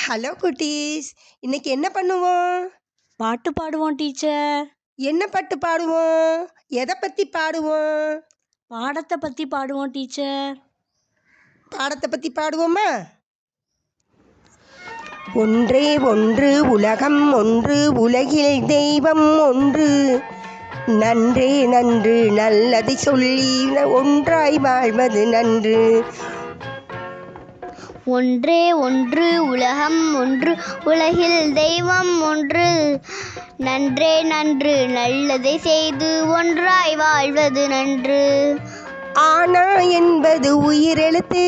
Hello குட்டீஸ். இன்னைக்கு என்ன பண்ணுவோம்? பாட்டு பாடுவோம் டீச்சர். என்ன பாட்டு பாடுவோம்? எதை பற்றி பாடுவோம்? பாடத்தை பற்றி பாடுவோம் டீச்சர். பாடத்தை பற்றி பாடுவோமா? ஒன்றே ஒன்று உலகம் ஒன்று, உலகில் தெய்வம் ஒன்று, நன்றே நன்று நல்லதை சொல்லி ஒன்றாய் வாழ்வது நன்று. ஒன்றே ஒன்று உலகம் ஒன்று, உலகில் தெய்வம் ஒன்று, நன்றே நன்று நல்லதை செய்து ஒன்றாய் வாழ்வது நன்று. ஆனா என்பது உயிரெழுத்து,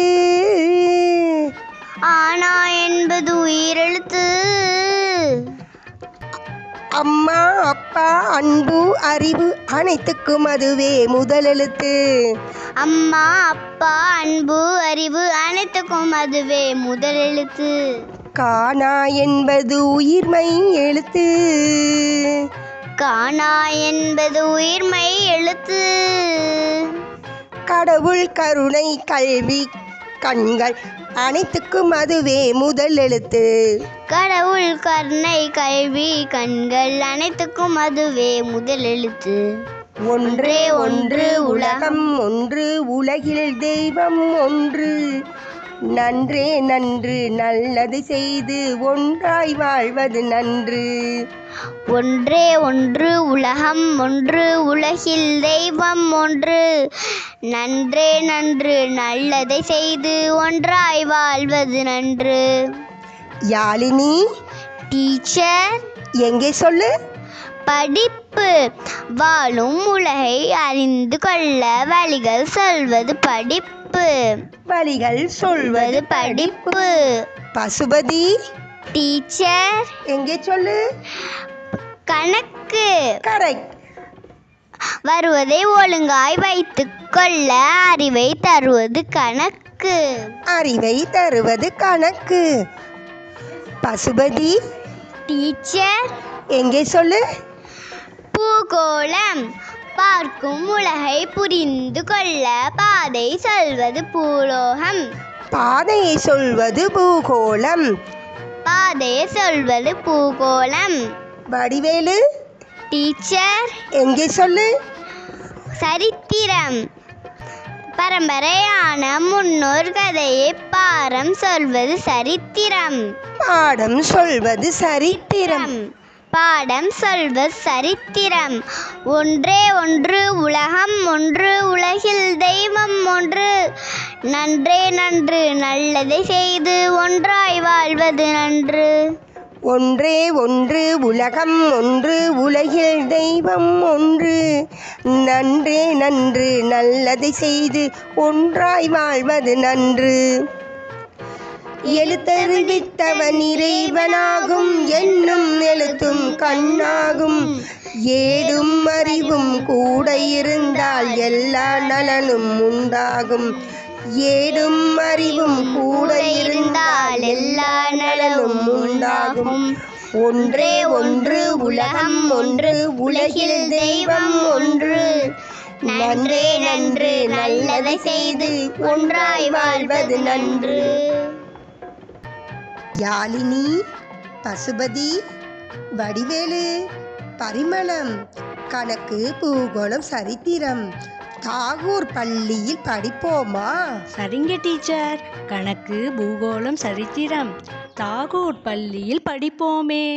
ஆனா என்பது உயிரெழுத்து, அம்மா அப்பா அன்பு அறிவு அனைத்துக்கும் அதுவே முதலெழுத்து. அம்மா அப்பா அன்பு அறிவு அனைத்துக்கும் அதுவே முதலெழுத்து. காணா என்பது உயிர்மை எழுத்து, காணா என்பது உயிர்மை எழுத்து, கடவுள் கருணை கல்வி கண்கள் அனைத்துக்கும் அதுவே முதல் எழுத்து. கடவுள் கருணை கல்வி கண்கள் அனைத்துக்கும் அதுவே முதல் எழுத்து. ஒன்றே ஒன்று உலகம் ஒன்று, உலகில் தெய்வம் ஒன்று, நன்றே நன்று நல்லதை செய்து ஒன்றாய் வாழ்வது நன்று. ஒன்றே ஒன்று உலகம் ஒன்று, உலகில் தெய்வம் ஒன்று, நன்றே நன்று நல்லதை செய்து ஒன்றாய் வாழ்வது நன்று. யாழினி டீச்சர், எங்கே சொல்லு? படிப்பு. வாழும் உலகை அறிந்து கொள்ள வழிகள் சொல்வது படிப்பு. வழிகள் சொல்வது படிப்பு. பசுபதி டீச்சர், எங்கே சொல்லு? கணக்கு. கரெக்ட். வருவதை ஒழுங்காய் வைத்துக் கொள்ள அறிவை தருவது கணக்கு. அறிவை தருவது கணக்கு. பசுபதி டீச்சர், எங்கே சொல்லு? பூகோளம். பார்க்கும் உலகை புரிந்து கொள்ள பாதை சொல்வது பூலோகம். பாதையை சொல்வது பூகோளம். பாதையை சொல்வது பூகோளம். வடிவேலு டீச்சர், எங்கே சொல்லு? சரித்திரம். பரம்பரையான முன்னோர் கதையை பாடம் சொல்வது சரித்திரம். பாடம் சொல்வது சரித்திரம். பாடம் சொல்வது சரித்திரம். ஒன்றே ஒன்று உலகம் ஒன்று, உலகில் தெய்வம் ஒன்று, நன்றே நன்று நல்லதை செய்து ஒன்றாய் வாழ்வது நன்று. ஒன்றே ஒன்று உலகம் ஒன்று, உலகில் தெய்வம் ஒன்று, நன்றே நன்று நல்லதை செய்து ஒன்றாய் வாழ்வது நன்று. எழுத்தறிவித்தவன் இறைவனாகும், என்னும் எழுத்தும் கண்ணாகும், ஏடும் அறிவும் கூட இருந்தால் எல்லா நலனும் உண்டாகும். ஏடும் அறிவும் கூட இருந்தால் எல்லா நலனும் உண்டாகும். ஒன்றே ஒன்று உலகம் ஒன்று, உலகில் தெய்வம் ஒன்று, நன்றே நன்று நல்லதை செய்து ஒன்றாய் வாழ்வது நன்று. யாழினி, பசுபதி, வடிவேலு, பரிமளம், கணக்கு பூகோளம் சரித்திரம் தாகூர் பள்ளியில் படிப்போமா? சரிங்க டீச்சர். கணக்கு பூகோளம் சரித்திரம் தாகூர் பள்ளியில் படிப்போமே.